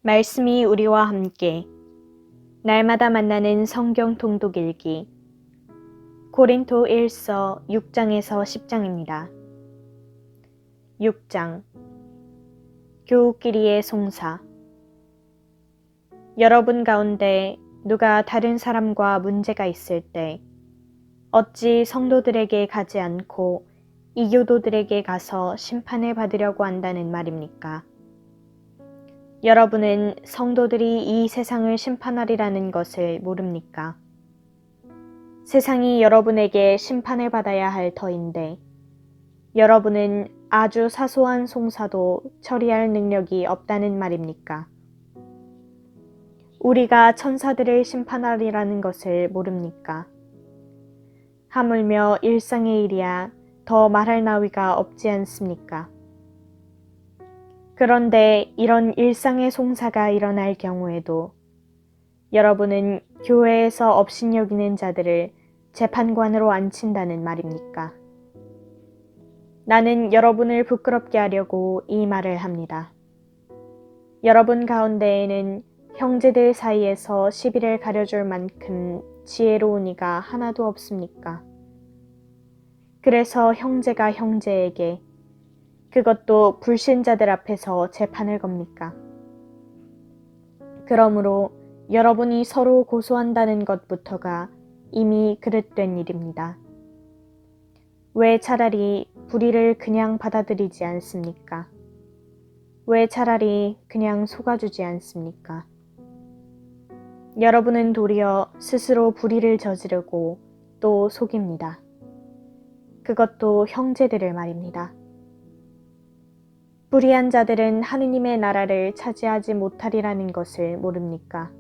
말씀이 우리와 함께 날마다 만나는 성경 통독 읽기 고린도 1서 6장에서 10장입니다. 6장 교우끼리의 송사. 여러분 가운데 누가 다른 사람과 문제가 있을 때 어찌 성도들에게 가지 않고 이교도들에게 가서 심판을 받으려고 한다는 말입니까? 여러분은 성도들이 이 세상을 심판하리라는 것을 모릅니까? 세상이 여러분에게 심판을 받아야 할 터인데 여러분은 아주 사소한 송사도 처리할 능력이 없다는 말입니까? 우리가 천사들을 심판하리라는 것을 모릅니까? 하물며 일상의 일이야 더 말할 나위가 없지 않습니까? 그런데 이런 일상의 송사가 일어날 경우에도 여러분은 교회에서 업신여기는 자들을 재판관으로 앉힌다는 말입니까? 나는 여러분을 부끄럽게 하려고 이 말을 합니다. 여러분 가운데에는 형제들 사이에서 시비를 가려줄 만큼 지혜로운 이가 하나도 없습니까? 그래서 형제가 형제에게, 그것도 불신자들 앞에서 재판을 겁니까? 그러므로 여러분이 서로 고소한다는 것부터가 이미 그릇된 일입니다. 왜 차라리 불의를 그냥 받아들이지 않습니까? 왜 차라리 그냥 속아주지 않습니까? 여러분은 도리어 스스로 불의를 저지르고 또 속입니다. 그것도 형제들을 말입니다. 불의한 자들은 하느님의 나라를 차지하지 못하리라는 것을 모릅니까?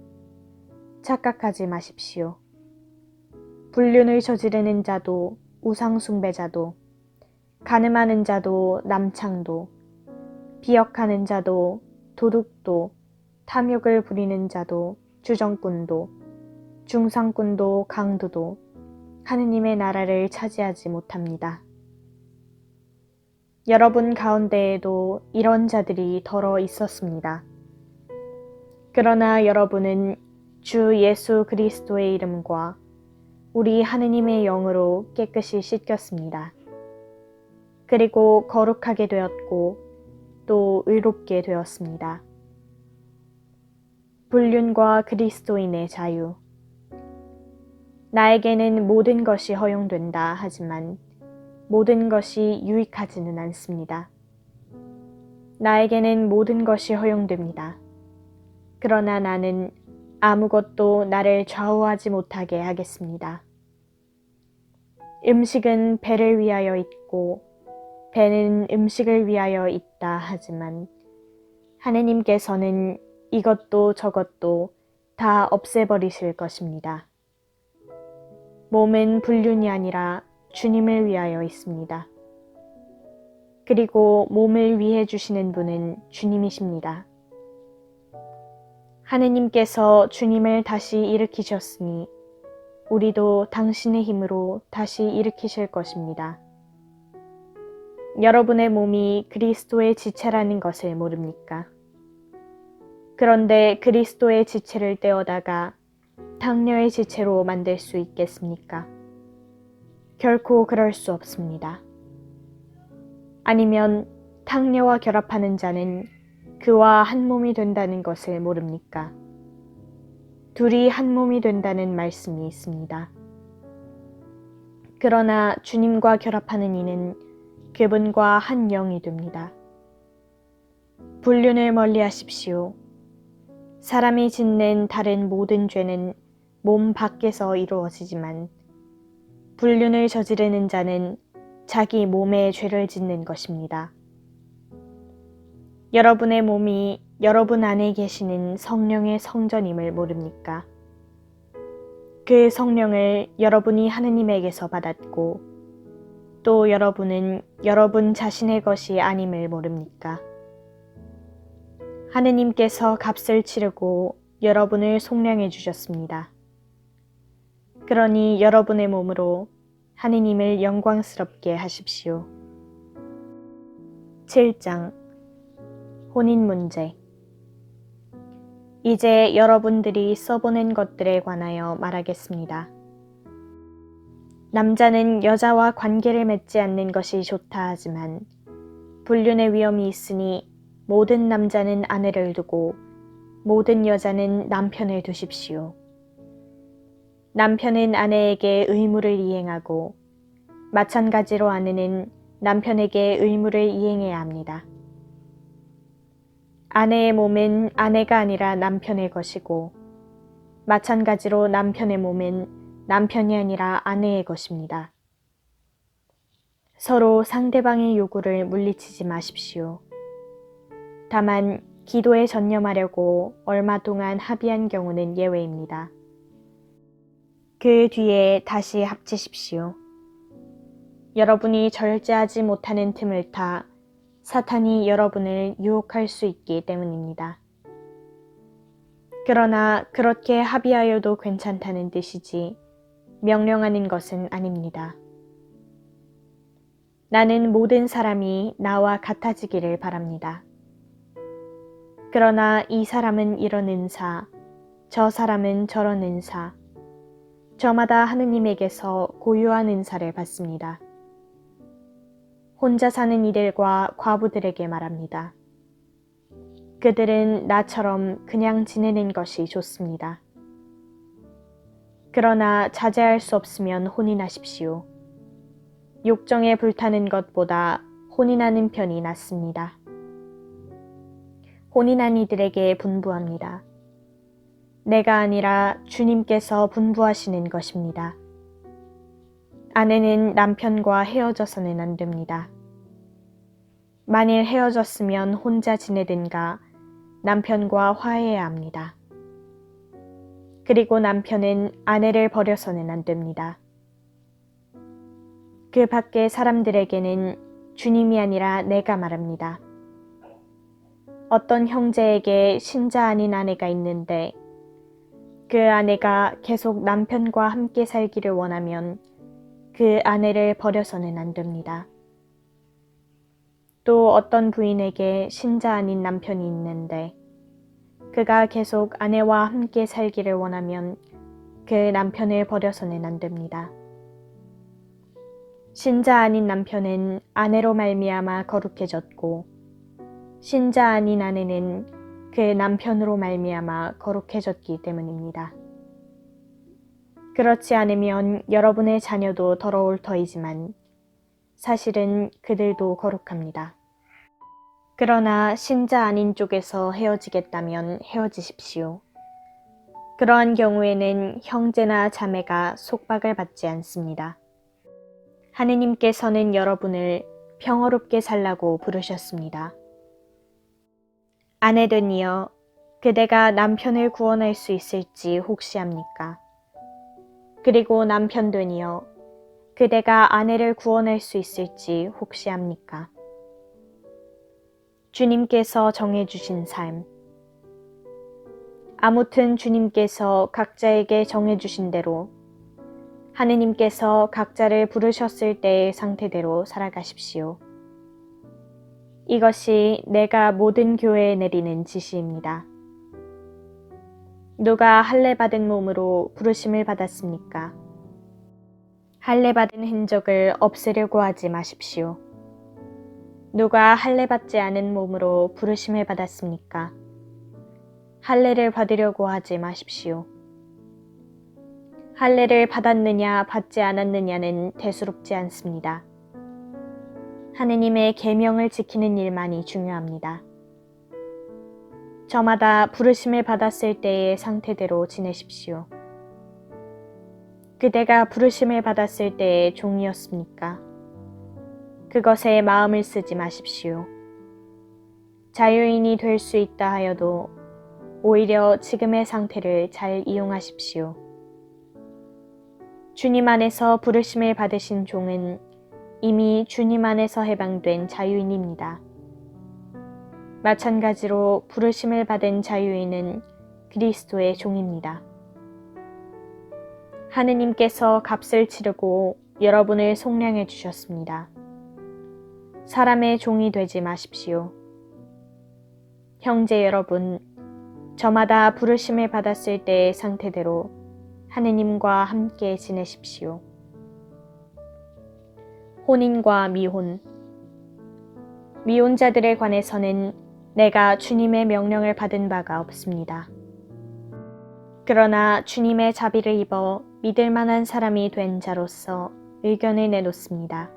착각하지 마십시오. 불륜을 저지르는 자도, 우상숭배자도, 간음하는 자도, 남창도, 비역하는 자도, 도둑도, 탐욕을 부리는 자도, 주정꾼도, 중상꾼도, 강도도 하느님의 나라를 차지하지 못합니다. 여러분 가운데에도 이런 자들이 더러 있었습니다. 그러나 여러분은 주 예수 그리스도의 이름과 우리 하느님의 영으로 깨끗이 씻겼습니다. 그리고 거룩하게 되었고 또 의롭게 되었습니다. 불륜과 그리스도인의 자유. 나에게는 모든 것이 허용된다 하지만 모든 것이 유익하지는 않습니다. 나에게는 모든 것이 허용됩니다. 그러나 나는 아무것도 나를 좌우하지 못하게 하겠습니다. 음식은 배를 위하여 있고 배는 음식을 위하여 있다 하지만 하느님께서는 이것도 저것도 다 없애버리실 것입니다. 몸은 불륜이 아니라 주님을 위하여 있습니다. 그리고 몸을 위해 주시는 분은 주님이십니다. 하느님께서 주님을 다시 일으키셨으니 우리도 당신의 힘으로 다시 일으키실 것입니다. 여러분의 몸이 그리스도의 지체라는 것을 모릅니까? 그런데 그리스도의 지체를 떼어다가 당뇨의 지체로 만들 수 있겠습니까? 결코 그럴 수 없습니다. 아니면 당뇨와 결합하는 자는 그와 한 몸이 된다는 것을 모릅니까? 둘이 한 몸이 된다는 말씀이 있습니다. 그러나 주님과 결합하는 이는 그분과 한 영이 됩니다. 불륜을 멀리 하십시오. 사람이 짓는 다른 모든 죄는 몸 밖에서 이루어지지만 불륜을 저지르는 자는 자기 몸에 죄를 짓는 것입니다. 여러분의 몸이 여러분 안에 계시는 성령의 성전임을 모릅니까? 그 성령을 여러분이 하느님에게서 받았고 또 여러분은 여러분 자신의 것이 아님을 모릅니까? 하느님께서 값을 치르고 여러분을 속량해 주셨습니다. 그러니 여러분의 몸으로 하느님을 영광스럽게 하십시오. 7장 혼인 문제. 이제 여러분들이 써보는 것들에 관하여 말하겠습니다. 남자는 여자와 관계를 맺지 않는 것이 좋다 하지만 불륜의 위험이 있으니 모든 남자는 아내를 두고 모든 여자는 남편을 두십시오. 남편은 아내에게 의무를 이행하고 마찬가지로 아내는 남편에게 의무를 이행해야 합니다. 아내의 몸은 아내가 아니라 남편의 것이고 마찬가지로 남편의 몸은 남편이 아니라 아내의 것입니다. 서로 상대방의 요구를 물리치지 마십시오. 다만 기도에 전념하려고 얼마 동안 합의한 경우는 예외입니다. 그 뒤에 다시 합치십시오. 여러분이 절제하지 못하는 틈을 타 사탄이 여러분을 유혹할 수 있기 때문입니다. 그러나 그렇게 합의하여도 괜찮다는 뜻이지 명령하는 것은 아닙니다. 나는 모든 사람이 나와 같아지기를 바랍니다. 그러나 이 사람은 이런 은사, 저 사람은 저런 은사, 저마다 하느님에게서 고유한 은사를 받습니다. 혼자 사는 이들과 과부들에게 말합니다. 그들은 나처럼 그냥 지내는 것이 좋습니다. 그러나 자제할 수 없으면 혼인하십시오. 욕정에 불타는 것보다 혼인하는 편이 낫습니다. 혼인한 이들에게 분부합니다. 내가 아니라 주님께서 분부하시는 것입니다. 아내는 남편과 헤어져서는 안 됩니다. 만일 헤어졌으면 혼자 지내든가 남편과 화해해야 합니다. 그리고 남편은 아내를 버려서는 안 됩니다. 그 밖의 사람들에게는 주님이 아니라 내가 말합니다. 어떤 형제에게 신자 아닌 아내가 있는데 그 아내가 계속 남편과 함께 살기를 원하면 그 아내를 버려서는 안 됩니다. 또 어떤 부인에게 신자 아닌 남편이 있는데 그가 계속 아내와 함께 살기를 원하면 그 남편을 버려서는 안 됩니다. 신자 아닌 남편은 아내로 말미암아 거룩해졌고 신자 아닌 아내는 그 남편으로 말미암아 거룩해졌기 때문입니다. 그렇지 않으면 여러분의 자녀도 더러울 터이지만 사실은 그들도 거룩합니다. 그러나 신자 아닌 쪽에서 헤어지겠다면 헤어지십시오. 그러한 경우에는 형제나 자매가 속박을 받지 않습니다. 하느님께서는 여러분을 평화롭게 살라고 부르셨습니다. 아내들이여, 그대가 남편을 구원할 수 있을지 혹시 압니까? 그리고 남편들이여, 그대가 아내를 구원할 수 있을지 혹시 압니까? 주님께서 정해주신 삶. 아무튼 주님께서 각자에게 정해주신 대로 하느님께서 각자를 부르셨을 때의 상태대로 살아가십시오. 이것이 내가 모든 교회에 내리는 지시입니다. 누가 할례 받은 몸으로 부르심을 받았습니까? 할례 받은 흔적을 없애려고 하지 마십시오. 누가 할례 받지 않은 몸으로 부르심을 받았습니까? 할례를 받으려고 하지 마십시오. 할례를 받았느냐 받지 않았느냐는 대수롭지 않습니다. 하느님의 계명을 지키는 일만이 중요합니다. 저마다 부르심을 받았을 때의 상태대로 지내십시오. 그대가 부르심을 받았을 때의 종이었습니까? 그것에 마음을 쓰지 마십시오. 자유인이 될 수 있다 하여도 오히려 지금의 상태를 잘 이용하십시오. 주님 안에서 부르심을 받으신 종은 이미 주님 안에서 해방된 자유인입니다. 마찬가지로 부르심을 받은 자유인은 그리스도의 종입니다. 하느님께서 값을 치르고 여러분을 속량해 주셨습니다. 사람의 종이 되지 마십시오. 형제 여러분, 저마다 부르심을 받았을 때의 상태대로 하느님과 함께 지내십시오. 혼인과 미혼. 미혼자들에 관해서는 내가 주님의 명령을 받은 바가 없습니다. 그러나 주님의 자비를 입어 믿을 만한 사람이 된 자로서 의견을 내놓습니다.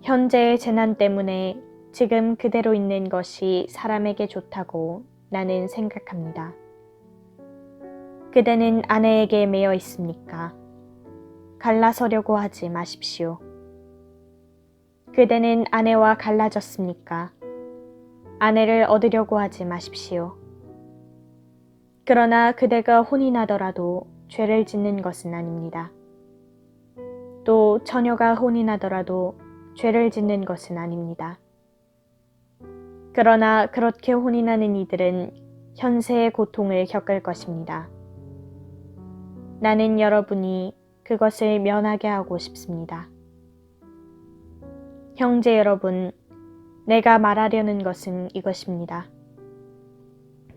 현재의 재난 때문에 지금 그대로 있는 것이 사람에게 좋다고 나는 생각합니다. 그대는 아내에게 매여 있습니까? 갈라서려고 하지 마십시오. 그대는 아내와 갈라졌습니까? 아내를 얻으려고 하지 마십시오. 그러나 그대가 혼이 나더라도 죄를 짓는 것은 아닙니다. 또 처녀가 혼이 나더라도 죄를 짓는 것은 아닙니다. 그러나 그렇게 혼이 나는 이들은 현세의 고통을 겪을 것입니다. 나는 여러분이 그것을 면하게 하고 싶습니다. 형제 여러분, 내가 말하려는 것은 이것입니다.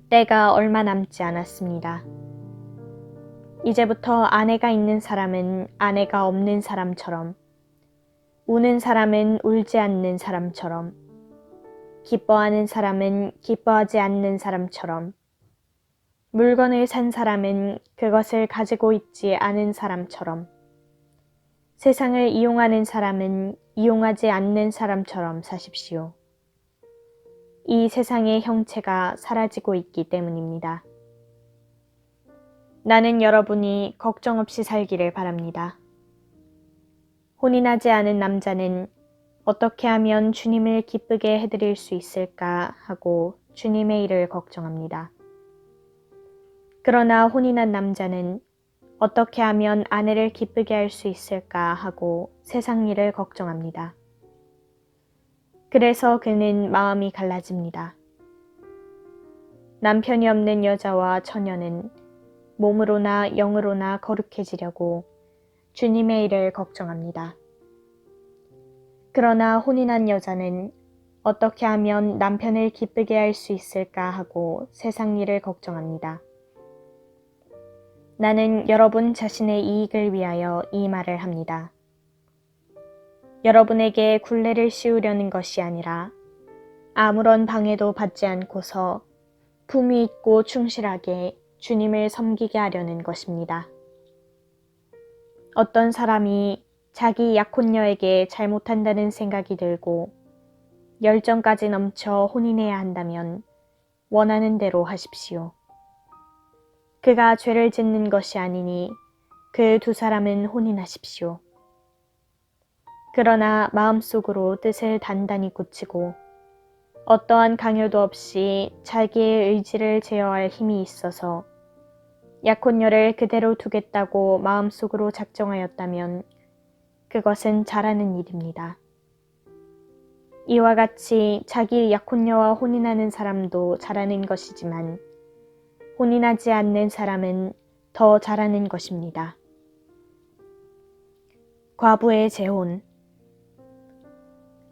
때가 얼마 남지 않았습니다. 이제부터 아내가 있는 사람은 아내가 없는 사람처럼, 우는 사람은 울지 않는 사람처럼, 기뻐하는 사람은 기뻐하지 않는 사람처럼, 물건을 산 사람은 그것을 가지고 있지 않은 사람처럼, 세상을 이용하는 사람은 이용하지 않는 사람처럼 사십시오. 이 세상의 형체가 사라지고 있기 때문입니다. 나는 여러분이 걱정 없이 살기를 바랍니다. 혼이 나지 않은 남자는 어떻게 하면 주님을 기쁘게 해드릴 수 있을까 하고 주님의 일을 걱정합니다. 그러나 혼이 난 남자는 어떻게 하면 아내를 기쁘게 할 수 있을까 하고 세상 일을 걱정합니다. 그래서 그는 마음이 갈라집니다. 남편이 없는 여자와 처녀는 몸으로나 영으로나 거룩해지려고 주님의 일을 걱정합니다. 그러나 혼이 난 여자는 어떻게 하면 남편을 기쁘게 할 수 있을까 하고 세상 일을 걱정합니다. 나는 여러분 자신의 이익을 위하여 이 말을 합니다. 여러분에게 굴레를 씌우려는 것이 아니라 아무런 방해도 받지 않고서 품위 있고 충실하게 주님을 섬기게 하려는 것입니다. 어떤 사람이 자기 약혼녀에게 잘못한다는 생각이 들고 열정까지 넘쳐 혼인해야 한다면 원하는 대로 하십시오. 그가 죄를 짓는 것이 아니니 그 두 사람은 혼인하십시오. 그러나 마음속으로 뜻을 단단히 굳히고 어떠한 강요도 없이 자기의 의지를 제어할 힘이 있어서 약혼녀를 그대로 두겠다고 마음속으로 작정하였다면 그것은 잘하는 일입니다. 이와 같이 자기 약혼녀와 혼인하는 사람도 잘하는 것이지만 혼인하지 않는 사람은 더 잘하는 것입니다. 과부의 재혼.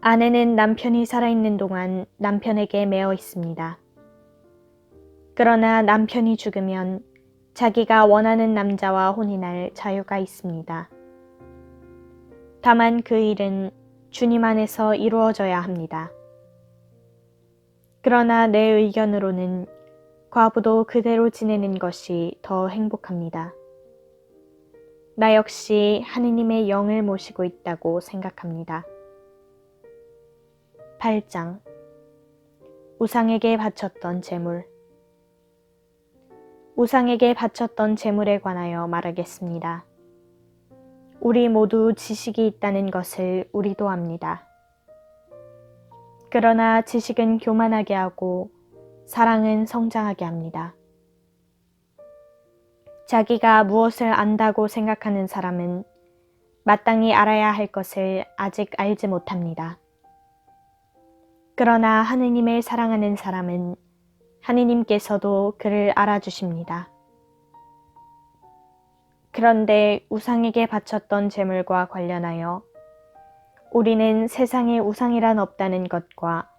아내는 남편이 살아있는 동안 남편에게 매어 있습니다. 그러나 남편이 죽으면 자기가 원하는 남자와 혼인할 자유가 있습니다. 다만 그 일은 주님 안에서 이루어져야 합니다. 그러나 내 의견으로는 과부도 그대로 지내는 것이 더 행복합니다. 나 역시 하느님의 영을 모시고 있다고 생각합니다. 8장. 우상에게 바쳤던 제물. 우상에게 바쳤던 제물에 관하여 말하겠습니다. 우리 모두 지식이 있다는 것을 우리도 압니다. 그러나 지식은 교만하게 하고 사랑은 성장하게 합니다. 자기가 무엇을 안다고 생각하는 사람은 마땅히 알아야 할 것을 아직 알지 못합니다. 그러나 하느님을 사랑하는 사람은 하느님께서도 그를 알아주십니다. 그런데 우상에게 바쳤던 제물과 관련하여 우리는 세상에 우상이란 없다는 것과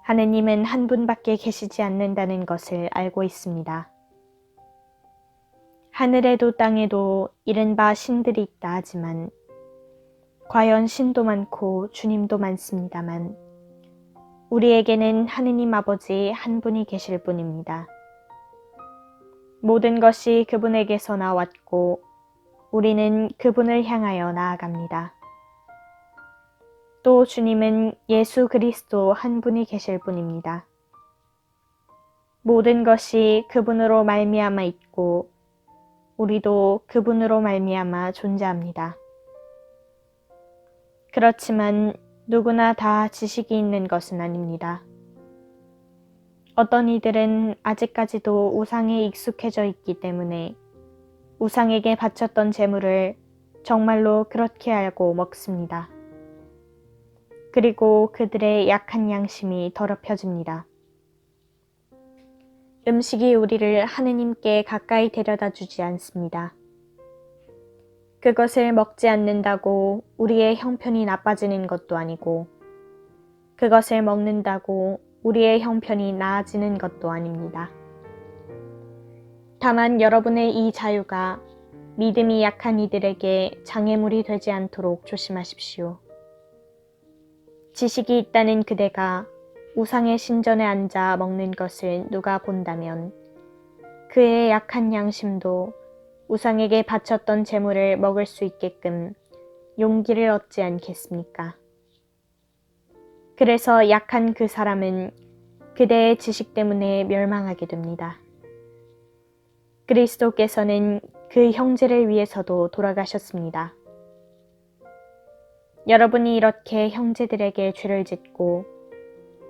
하느님은 한 분밖에 계시지 않는다는 것을 알고 있습니다. 하늘에도 땅에도 이른바 신들이 있다 하지만 과연 신도 많고 주님도 많습니다만 우리에게는 하느님 아버지 한 분이 계실 뿐입니다. 모든 것이 그분에게서 나왔고 우리는 그분을 향하여 나아갑니다. 또 주님은 예수 그리스도 한 분이 계실 뿐입니다. 모든 것이 그분으로 말미암아 있고 우리도 그분으로 말미암아 존재합니다. 그렇지만 누구나 다 지식이 있는 것은 아닙니다. 어떤 이들은 아직까지도 우상에 익숙해져 있기 때문에 우상에게 바쳤던 재물을 정말로 그렇게 알고 먹습니다. 그리고 그들의 약한 양심이 더럽혀집니다. 음식이 우리를 하느님께 가까이 데려다 주지 않습니다. 그것을 먹지 않는다고 우리의 형편이 나빠지는 것도 아니고 그것을 먹는다고 우리의 형편이 나아지는 것도 아닙니다. 다만 여러분의 이 자유가 믿음이 약한 이들에게 장애물이 되지 않도록 조심하십시오. 지식이 있다는 그대가 우상의 신전에 앉아 먹는 것을 누가 본다면 그의 약한 양심도 우상에게 바쳤던 재물을 먹을 수 있게끔 용기를 얻지 않겠습니까? 그래서 약한 그 사람은 그대의 지식 때문에 멸망하게 됩니다. 그리스도께서는 그 형제를 위해서도 돌아가셨습니다. 여러분이 이렇게 형제들에게 죄를 짓고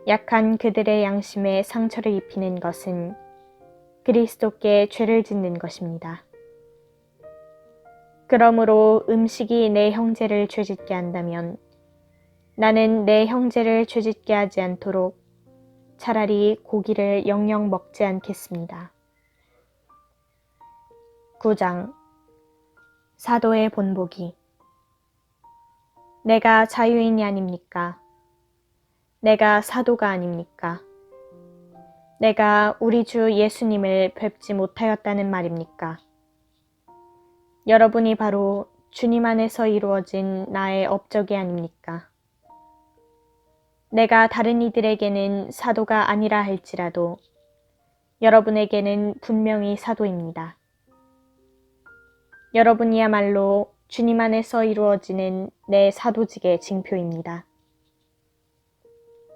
약한 그들의 양심에 상처를 입히는 것은 그리스도께 죄를 짓는 것입니다. 그러므로 음식이 내 형제를 죄짓게 한다면 나는 내 형제를 죄짓게 하지 않도록 차라리 고기를 영영 먹지 않겠습니다. 9장 사도의 본보기. 내가 자유인이 아닙니까? 내가 사도가 아닙니까? 내가 우리 주 예수님을 뵙지 못하였다는 말입니까? 여러분이 바로 주님 안에서 이루어진 나의 업적이 아닙니까? 내가 다른 이들에게는 사도가 아니라 할지라도 여러분에게는 분명히 사도입니다. 여러분이야말로 주님 안에서 이루어지는 내 사도직의 징표입니다.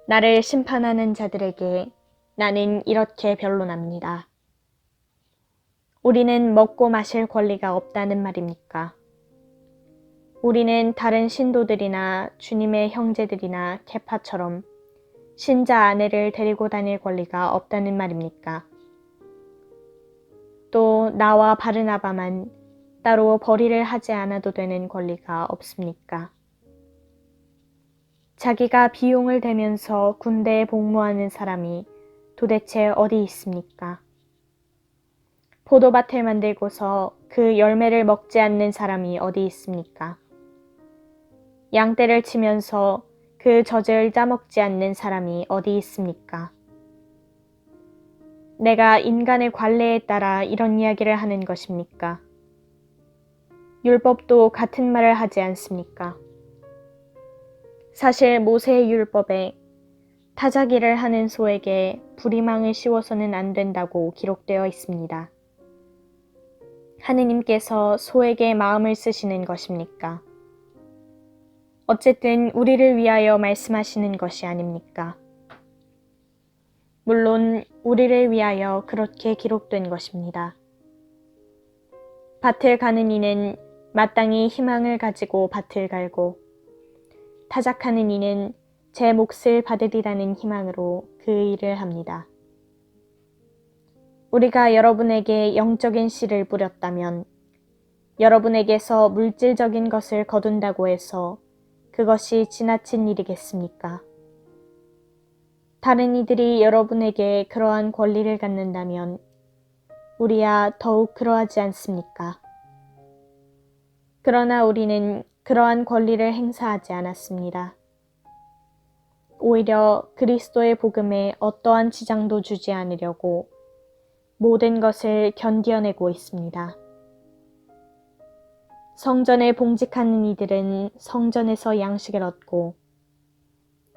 나를 심판하는 자들에게 나는 이렇게 변론합니다. 우리는 먹고 마실 권리가 없다는 말입니까? 우리는 다른 신도들이나 주님의 형제들이나 케파처럼 신자 아내를 데리고 다닐 권리가 없다는 말입니까? 또 나와 바르나바만 따로 벌이를 하지 않아도 되는 권리가 없습니까? 자기가 비용을 대면서 군대에 복무하는 사람이 도대체 어디 있습니까? 포도밭을 만들고서 그 열매를 먹지 않는 사람이 어디 있습니까? 양떼를 치면서 그 젖을 따먹지 않는 사람이 어디 있습니까? 내가 인간의 관례에 따라 이런 이야기를 하는 것입니까? 율법도 같은 말을 하지 않습니까? 사실 모세의 율법에 타자기를 하는 소에게 부리망을 씌워서는 안 된다고 기록되어 있습니다. 하느님께서 소에게 마음을 쓰시는 것입니까? 어쨌든 우리를 위하여 말씀하시는 것이 아닙니까? 물론 우리를 위하여 그렇게 기록된 것입니다. 밭을 가는 이는 마땅히 희망을 가지고 밭을 갈고 타작하는 이는 제 몫을 받으리라는 희망으로 그 일을 합니다. 우리가 여러분에게 영적인 씨를 뿌렸다면 여러분에게서 물질적인 것을 거둔다고 해서 그것이 지나친 일이겠습니까? 다른 이들이 여러분에게 그러한 권리를 갖는다면 우리야 더욱 그러하지 않습니까? 그러나 우리는 그러한 권리를 행사하지 않았습니다. 오히려 그리스도의 복음에 어떠한 지장도 주지 않으려고 모든 것을 견디어내고 있습니다. 성전에 봉직하는 이들은 성전에서 양식을 얻고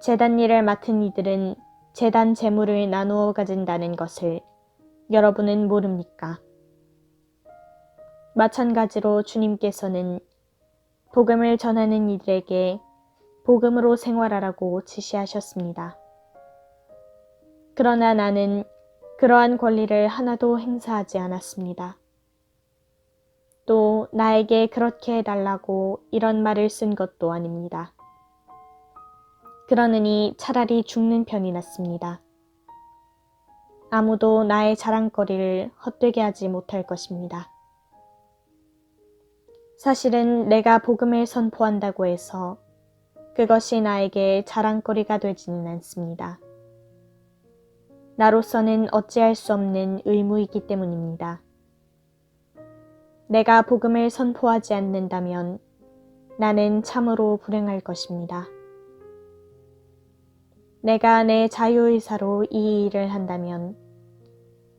제단 일을 맡은 이들은 제단 재물을 나누어 가진다는 것을 여러분은 모릅니까? 마찬가지로 주님께서는 복음을 전하는 이들에게 복음으로 생활하라고 지시하셨습니다. 그러나 나는 그러한 권리를 하나도 행사하지 않았습니다. 또 나에게 그렇게 해달라고 이런 말을 쓴 것도 아닙니다. 그러느니 차라리 죽는 편이 낫습니다. 아무도 나의 자랑거리를 헛되게 하지 못할 것입니다. 사실은 내가 복음을 선포한다고 해서 그것이 나에게 자랑거리가 되지는 않습니다. 나로서는 어찌할 수 없는 의무이기 때문입니다. 내가 복음을 선포하지 않는다면 나는 참으로 불행할 것입니다. 내가 내 자유의사로 이 일을 한다면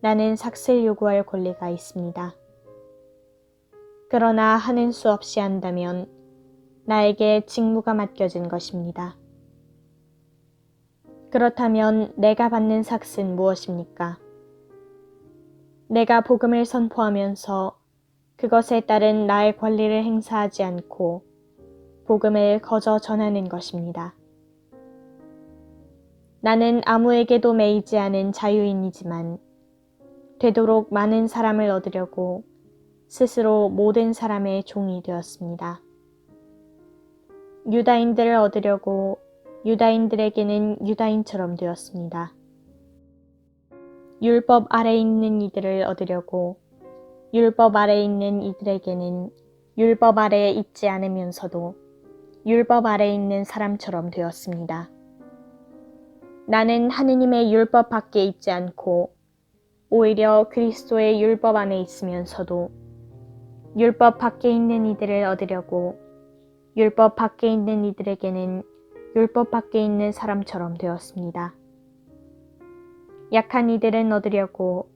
나는 삭슬 요구할 권리가 있습니다. 그러나 하는 수 없이 한다면 나에게 직무가 맡겨진 것입니다. 그렇다면 내가 받는 삭은 무엇입니까? 내가 복음을 선포하면서 그것에 따른 나의 권리를 행사하지 않고 복음을 거저 전하는 것입니다. 나는 아무에게도 매이지 않은 자유인이지만 되도록 많은 사람을 얻으려고 스스로 모든 사람의 종이 되었습니다. 유다인들을 얻으려고 유다인들에게는 유다인처럼 되었습니다. 율법 아래 있는 이들을 얻으려고 율법 아래 있는 이들에게는 율법 아래에 있지 않으면서도 율법 아래 있는 사람처럼 되었습니다. 나는 하느님의 율법 밖에 있지 않고 오히려 그리스도의 율법 안에 있으면서도 율법 밖에 있는 이들을 얻으려고 율법 밖에 있는 이들에게는 율법 밖에 있는 사람처럼 되었습니다. 약한 이들은 얻으려고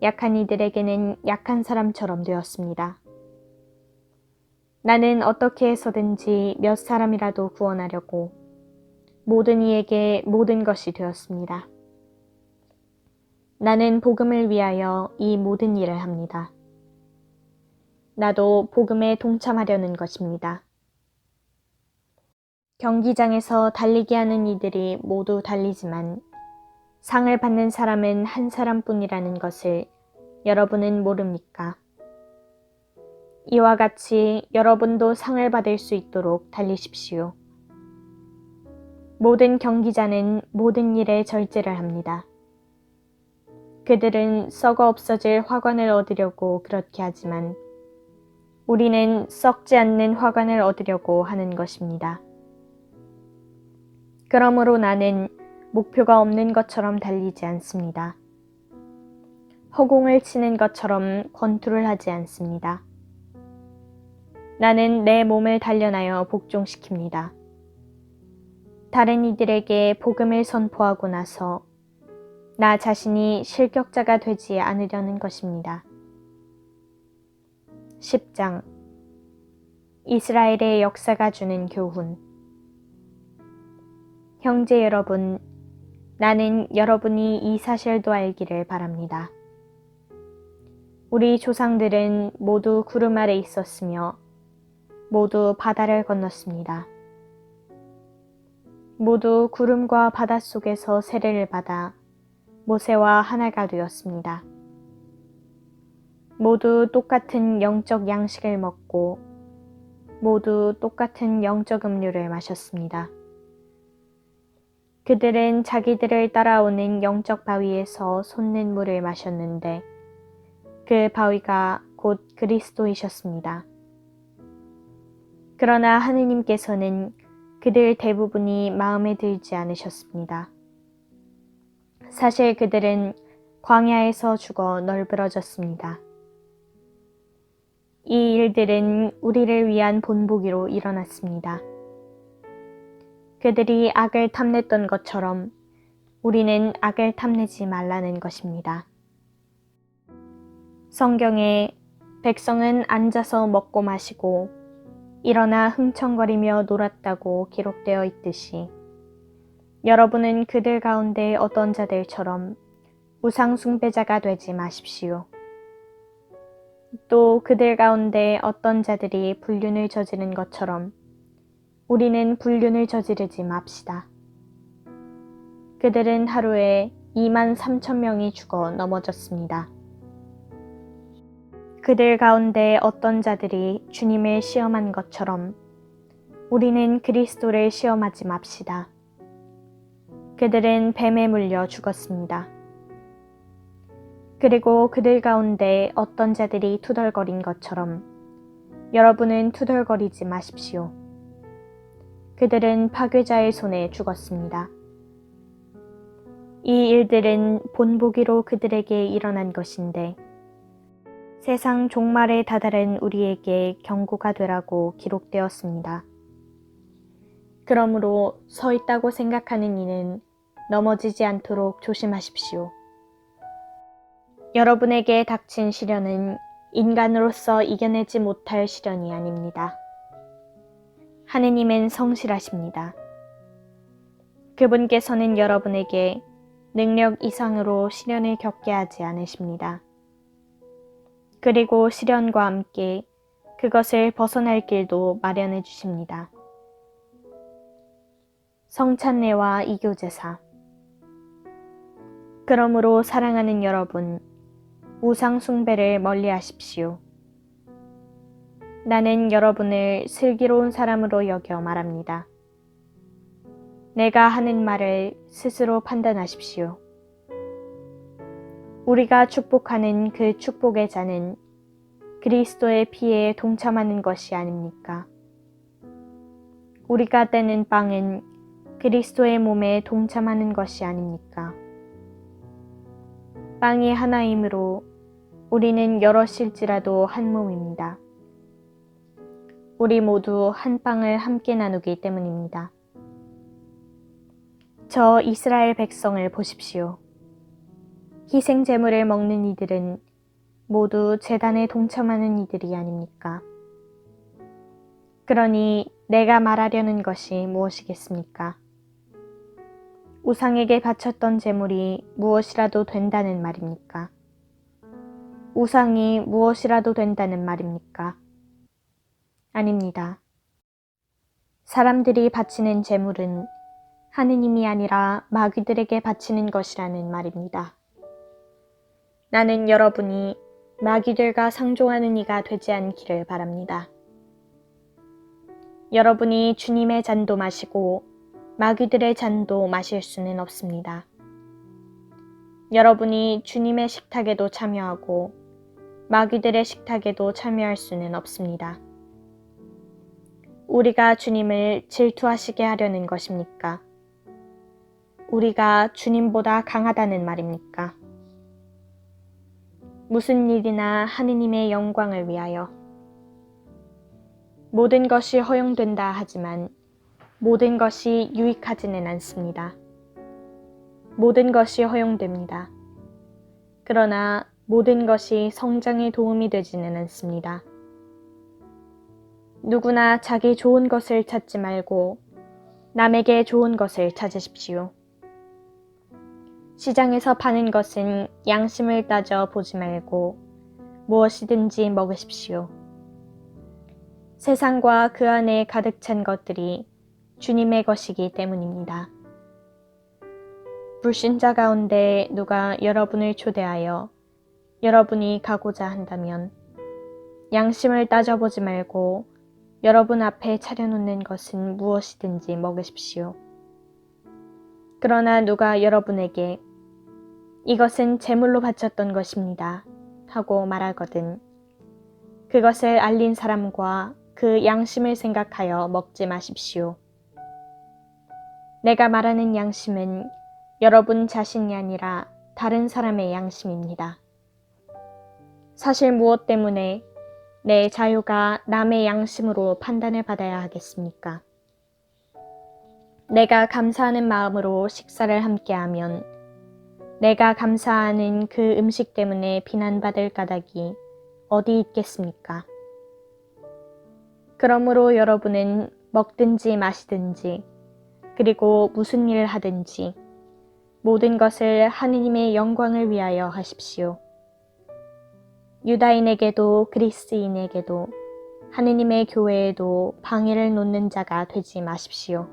약한 이들에게는 약한 사람처럼 되었습니다. 나는 어떻게 해서든지 몇 사람이라도 구원하려고 모든 이에게 모든 것이 되었습니다. 나는 복음을 위하여 이 모든 일을 합니다. 나도 복음에 동참하려는 것입니다. 경기장에서 달리기 하는 이들이 모두 달리지만 상을 받는 사람은 한 사람뿐이라는 것을 여러분은 모릅니까? 이와 같이 여러분도 상을 받을 수 있도록 달리십시오. 모든 경기자는 모든 일에 절제를 합니다. 그들은 썩어 없어질 화관을 얻으려고 그렇게 하지만 우리는 썩지 않는 화관을 얻으려고 하는 것입니다. 그러므로 나는 목표가 없는 것처럼 달리지 않습니다. 허공을 치는 것처럼 권투를 하지 않습니다. 나는 내 몸을 단련하여 복종시킵니다. 다른 이들에게 복음을 선포하고 나서 나 자신이 실격자가 되지 않으려는 것입니다. 10장 이스라엘의 역사가 주는 교훈. 형제 여러분, 나는 여러분이 이 사실도 알기를 바랍니다. 우리 조상들은 모두 구름 아래 있었으며 모두 바다를 건넜습니다. 모두 구름과 바다 속에서 세례를 받아 모세와 하나가 되었습니다. 모두 똑같은 영적 양식을 먹고 모두 똑같은 영적 음료를 마셨습니다. 그들은 자기들을 따라오는 영적 바위에서 솟는 물을 마셨는데 그 바위가 곧 그리스도이셨습니다. 그러나 하느님께서는 그들 대부분이 마음에 들지 않으셨습니다. 사실 그들은 광야에서 죽어 널브러졌습니다. 이 일들은 우리를 위한 본보기로 일어났습니다. 그들이 악을 탐냈던 것처럼 우리는 악을 탐내지 말라는 것입니다. 성경에 백성은 앉아서 먹고 마시고 일어나 흥청거리며 놀았다고 기록되어 있듯이 여러분은 그들 가운데 어떤 자들처럼 우상 숭배자가 되지 마십시오. 또 그들 가운데 어떤 자들이 불륜을 저지른 것처럼 우리는 불륜을 저지르지 맙시다. 그들은 하루에 23,000명이 죽어 넘어졌습니다. 그들 가운데 어떤 자들이 주님을 시험한 것처럼 우리는 그리스도를 시험하지 맙시다. 그들은 뱀에 물려 죽었습니다. 그리고 그들 가운데 어떤 자들이 투덜거린 것처럼 여러분은 투덜거리지 마십시오. 그들은 파괴자의 손에 죽었습니다. 이 일들은 본보기로 그들에게 일어난 것인데 세상 종말에 다다른 우리에게 경고가 되라고 기록되었습니다. 그러므로 서 있다고 생각하는 이는 넘어지지 않도록 조심하십시오. 여러분에게 닥친 시련은 인간으로서 이겨내지 못할 시련이 아닙니다. 하느님은 성실하십니다. 그분께서는 여러분에게 능력 이상으로 시련을 겪게 하지 않으십니다. 그리고 시련과 함께 그것을 벗어날 길도 마련해 주십니다. 성찬례와 이교제사. 그러므로 사랑하는 여러분, 우상 숭배를 멀리 하십시오. 나는 여러분을 슬기로운 사람으로 여겨 말합니다. 내가 하는 말을 스스로 판단하십시오. 우리가 축복하는 그 축복의 잔은 그리스도의 피에 동참하는 것이 아닙니까? 우리가 떼는 빵은 그리스도의 몸에 동참하는 것이 아닙니까? 빵이 하나이므로 우리는 여럿일지라도 한 몸입니다. 우리 모두 한 빵을 함께 나누기 때문입니다. 저 이스라엘 백성을 보십시오. 희생 제물을 먹는 이들은 모두 제단에 동참하는 이들이 아닙니까? 그러니 내가 말하려는 것이 무엇이겠습니까? 우상에게 바쳤던 제물이 무엇이라도 된다는 말입니까? 우상이 무엇이라도 된다는 말입니까? 아닙니다. 사람들이 바치는 제물은 하느님이 아니라 마귀들에게 바치는 것이라는 말입니다. 나는 여러분이 마귀들과 상종하는 이가 되지 않기를 바랍니다. 여러분이 주님의 잔도 마시고 마귀들의 잔도 마실 수는 없습니다. 여러분이 주님의 식탁에도 참여하고 마귀들의 식탁에도 참여할 수는 없습니다. 우리가 주님을 질투하시게 하려는 것입니까? 우리가 주님보다 강하다는 말입니까? 무슨 일이나 하느님의 영광을 위하여. 모든 것이 허용된다 하지만 모든 것이 유익하지는 않습니다. 모든 것이 허용됩니다. 그러나 모든 것이 성장에 도움이 되지는 않습니다. 누구나 자기 좋은 것을 찾지 말고 남에게 좋은 것을 찾으십시오. 시장에서 파는 것은 양심을 따져 보지 말고 무엇이든지 먹으십시오. 세상과 그 안에 가득 찬 것들이 주님의 것이기 때문입니다. 불신자 가운데 누가 여러분을 초대하여 여러분이 가고자 한다면 양심을 따져보지 말고 여러분 앞에 차려놓는 것은 무엇이든지 먹으십시오. 그러나 누가 여러분에게 이것은 제물로 바쳤던 것입니다 하고 말하거든 그것을 알린 사람과 그 양심을 생각하여 먹지 마십시오. 내가 말하는 양심은 여러분 자신이 아니라 다른 사람의 양심입니다. 사실 무엇 때문에 내 자유가 남의 양심으로 판단을 받아야 하겠습니까? 내가 감사하는 마음으로 식사를 함께하면 내가 감사하는 그 음식 때문에 비난받을 까닭이 어디 있겠습니까? 그러므로 여러분은 먹든지 마시든지 그리고 무슨 일을 하든지 모든 것을 하느님의 영광을 위하여 하십시오. 유다인에게도 그리스인에게도 하느님의 교회에도 방해를 놓는 자가 되지 마십시오.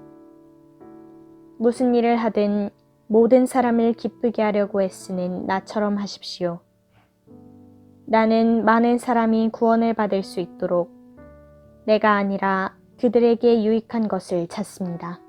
무슨 일을 하든 모든 사람을 기쁘게 하려고 애쓰는 나처럼 하십시오. 나는 많은 사람이 구원을 받을 수 있도록 내가 아니라 그들에게 유익한 것을 찾습니다.